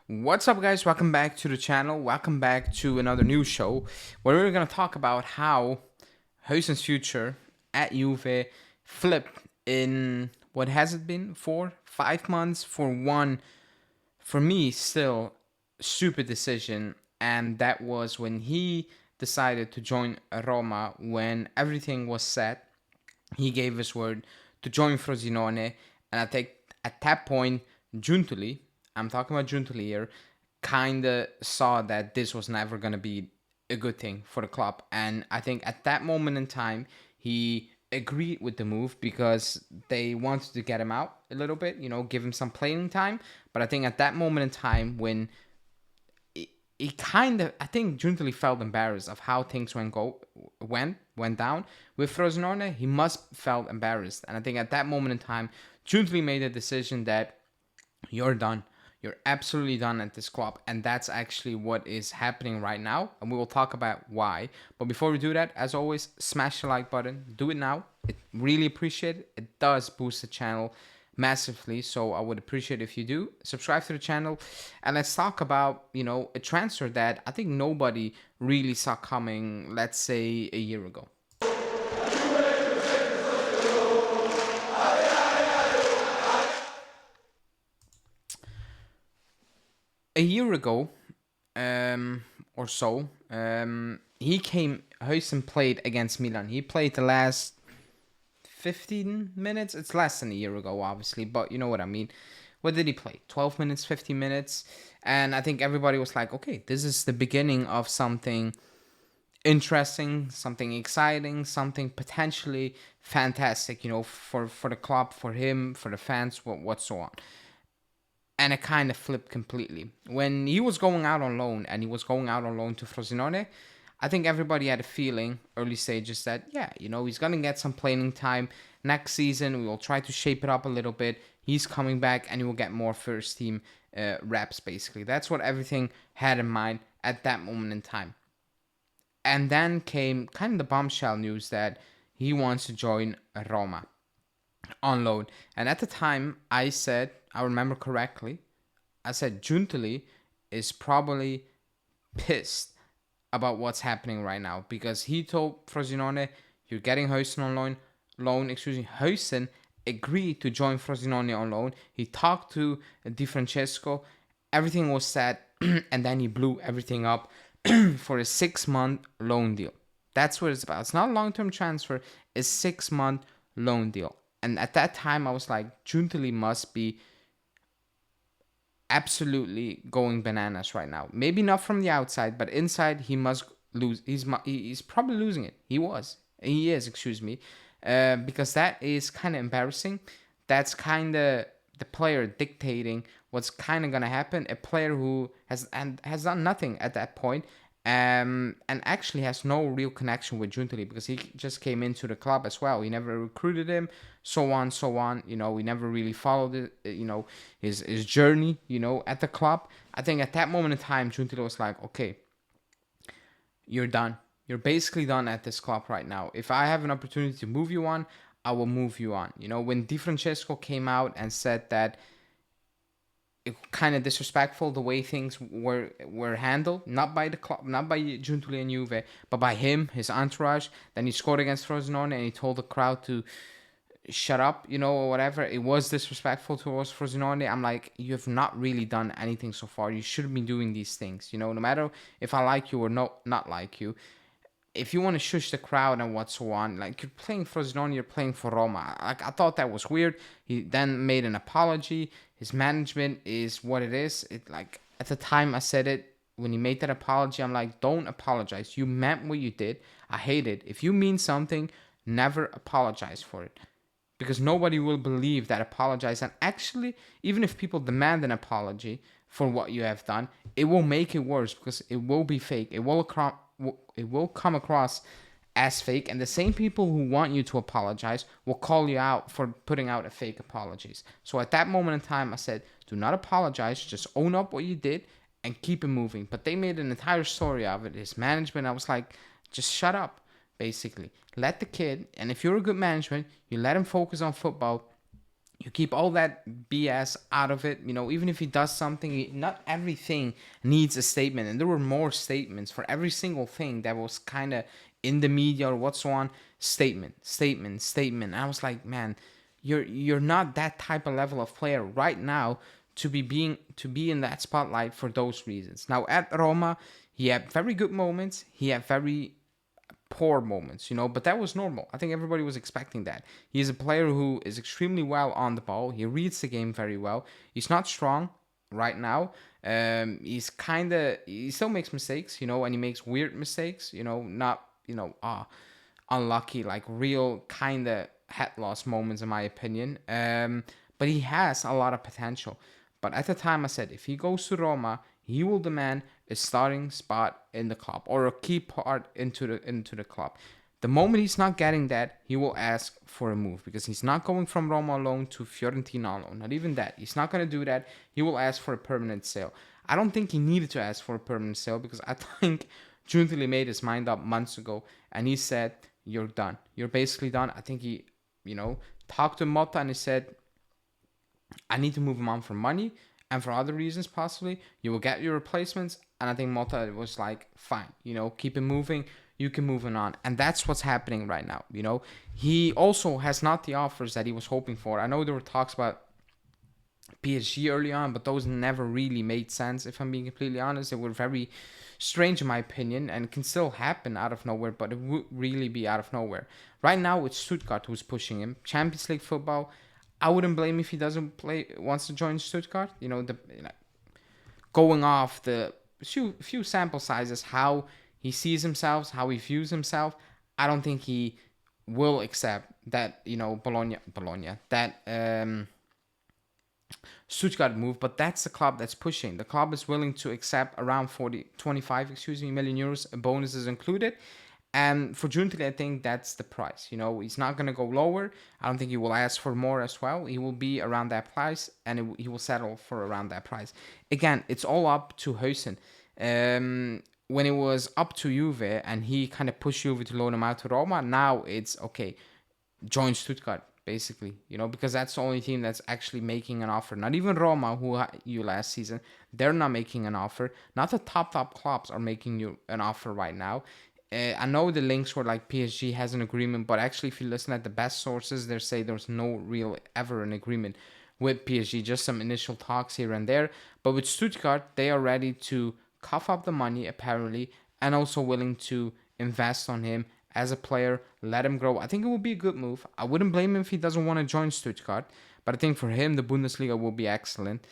What's up, guys? Welcome back to the channel. Welcome back to another new show where we're going to talk about how Huijsen's future at Juve flipped in what has it been 4-5 months for one, for me, still stupid decision. And that was when he decided to join Roma when everything was set. He gave his word to join Frosinone, and I think at that point, Giuntoli, I'm talking about Giuntoli here, kind of saw that this was never going to be a good thing for the club. And I think at that moment in time, he agreed with the move because they wanted to get him out a little bit, give him some playing time. But I think at that moment in time when I think Giuntoli felt embarrassed of how things went down with Frosinone. He must felt embarrassed, and I think at that moment in time, Giuntoli made a decision that you're done. You're absolutely done at this club, and that's actually what is happening right now, and we will talk about why. But before we do that, as always, smash the like button. Do it now. It really appreciate it. It does boost the channel massively, so I would appreciate if you do subscribe to the channel. And let's talk about a transfer that I think nobody really saw coming, let's say a year ago. A year ago or so, Huijsen played against Milan. He played the last 15 minutes. It's less than a year ago, obviously, but you know what I mean. What did he play? 12 minutes, 15 minutes. And I think everybody was like, okay, this is the beginning of something interesting, something exciting, something potentially fantastic, for the club, for him, for the fans, what so on. And it kind of flipped completely. When he was going out on loan, and he was going out on loan to Frosinone, I think everybody had a feeling, early stages, that, he's going to get some playing time. Next season, we will try to shape it up a little bit. He's coming back, and he will get more first team reps, basically. That's what everything had in mind at that moment in time. And then came kind of the bombshell news that he wants to join Roma on loan. And at the time, I remember correctly, I said Giuntoli is probably pissed about what's happening right now, because he told Frosinone, you're getting Huijsen on loan. Huijsen agreed to join Frosinone on loan. He talked to Di Francesco, everything was set, and then he blew everything up for a 6-month loan deal. That's what it's about. It's not a long-term transfer, it's a 6-month loan deal. And at that time, I was like, Giuntoli must be absolutely going bananas right now. Maybe not from the outside, but inside he must lose. He's probably losing it. He is, because that is kind of embarrassing. That's kind of the player dictating what's kind of gonna happen. A player who has done nothing at that point, and actually has no real connection with Giuntoli, because he just came into the club as well. He never recruited him, so on. We never really followed it, his journey, at the club. I think at that moment in time, Giuntoli was like, okay, you're done. You're basically done at this club right now. If I have an opportunity to move you on, I will move you on. When Di Francesco came out and said that it kind of disrespectful the way things were handled, not by the club, not by Giuntoli and Juve, but by him, his entourage. Then he scored against Frosinone and he told the crowd to shut up, or whatever. It was disrespectful towards Frosinone. I'm like, you have not really done anything so far. You shouldn't be doing these things, no matter if I like you or not like you. If you want to shush the crowd and what so on, like, you're playing Frosinone, you're playing for Roma. Like, I thought that was weird. He then made an apology. His management is what it is. Like, at the time I said it, when he made that apology, I'm like, don't apologize. You meant what you did. I hate it. If you mean something, never apologize for it, because nobody will believe that apologize. And actually, even if people demand an apology for what you have done, it will make it worse, because it will be fake. It will come across as fake, and the same people who want you to apologize will call you out for putting out a fake apologies. So at that moment in time, I said, do not apologize, just own up what you did and keep it moving. But they made an entire story of it. His management, I was like, just shut up, basically. Let the kid, and if you're a good management, you let him focus on football. You keep all that BS out of it. Even if he does something, not everything needs a statement. And there were more statements for every single thing that was kind of in the media or what's so on. Statement, statement, statement. I was like, man, you're not that type of level of player right now to be in that spotlight for those reasons. Now at Roma, he had very good moments. He had very poor moments, but that was normal. I think everybody was expecting that. He's a player who is extremely well on the ball. He reads the game very well. He's not strong right now. He still makes mistakes, and he makes weird mistakes, not, unlucky, like real kind of head loss moments, in my opinion. But he has a lot of potential. But at the time, I said if he goes to Roma, he will demand a starting spot in the club or a key part into the club. The moment he's not getting that, he will ask for a move because he's not going from Roma alone to Fiorentina alone. Not even that. He's not going to do that. He will ask for a permanent sale. I don't think he needed to ask for a permanent sale because I think Giuntili made his mind up months ago and he said, "You're done. You're basically done." I think he, talked to Motta and he said, "I need to move him on for money and for other reasons possibly. You will get your replacements." And I think Motta was like, "Fine, keep it moving. You can move on." And that's what's happening right now. He also has not the offers that he was hoping for. I know there were talks about PSG early on, but those never really made sense. If I'm being completely honest, they were very strange in my opinion and can still happen out of nowhere, but it would really be out of nowhere. Right now, it's Stuttgart who's pushing him. Champions League football. I wouldn't blame if he wants to join Stuttgart. Going off the few sample sizes, how he sees himself, how he views himself, I don't think he will accept that, Bologna, that Stuttgart move, but that's the club that's pushing. The club is willing to accept around 25 million euros, bonuses included. And for Giuntoli, I think that's the price. He's not going to go lower. I don't think he will ask for more as well. He will be around that price, and he will settle for around that price. Again, it's all up to Huijsen. When it was up to Juve, and he kind of pushed Juve to loan him out to Roma, now it's, okay, join Stuttgart, basically. Because that's the only team that's actually making an offer. Not even Roma, who had you last season. They're not making an offer. Not the top clubs are making you an offer right now. I know the links were like PSG has an agreement, but actually if you listen at the best sources, they say there's no real ever an agreement with PSG, just some initial talks here and there. But with Stuttgart, they are ready to cough up the money apparently, and also willing to invest on him as a player, let him grow. I think it would be a good move. I wouldn't blame him if he doesn't want to join Stuttgart, but I think for him the Bundesliga will be excellent.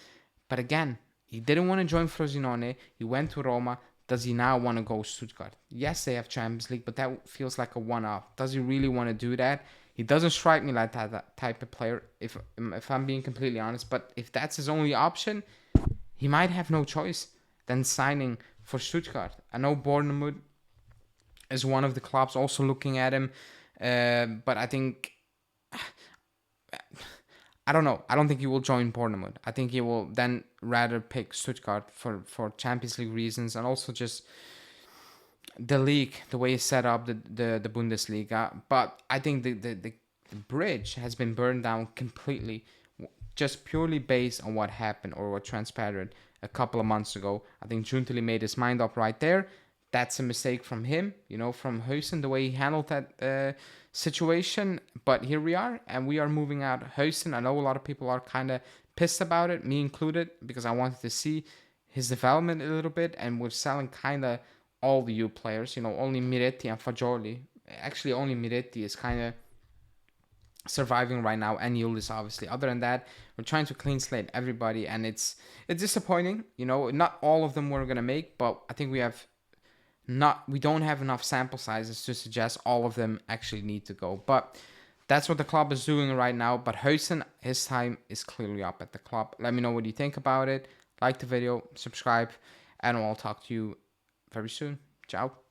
But again, he didn't want to join Frosinone. He went to Roma. Does he now want to go Stuttgart? Yes, they have Champions League, but that feels like a one-off. Does he really want to do that? He doesn't strike me like that type of player, if I'm being completely honest. But if that's his only option, he might have no choice than signing for Stuttgart. I know Bournemouth is one of the clubs also looking at him, but I think... I don't know. I don't think he will join Bournemouth. I think he will then rather pick Stuttgart for Champions League reasons, and also just the league, the way it's set up, the Bundesliga. But I think the bridge has been burned down completely, just purely based on what happened or what transpired a couple of months ago. I think Giuntoli made his mind up right there. That's a mistake from him, from Huijsen, the way he handled that situation. But here we are, and we are moving out Huijsen. I know a lot of people are kind of pissed about it, me included, because I wanted to see his development a little bit, and we're selling kind of all the youth players, only Miretti and Fagioli. Actually, only Miretti is kind of surviving right now, and Yulis, obviously. Other than that, we're trying to clean slate everybody, and it's disappointing. Not all of them we're going to make, but I think we don't have enough sample sizes to suggest all of them actually need to go. But that's what the club is doing right now. But Huijsen, his time is clearly up at the club. Let me know what you think about it. Like the video, subscribe, and I'll talk to you very soon. Ciao.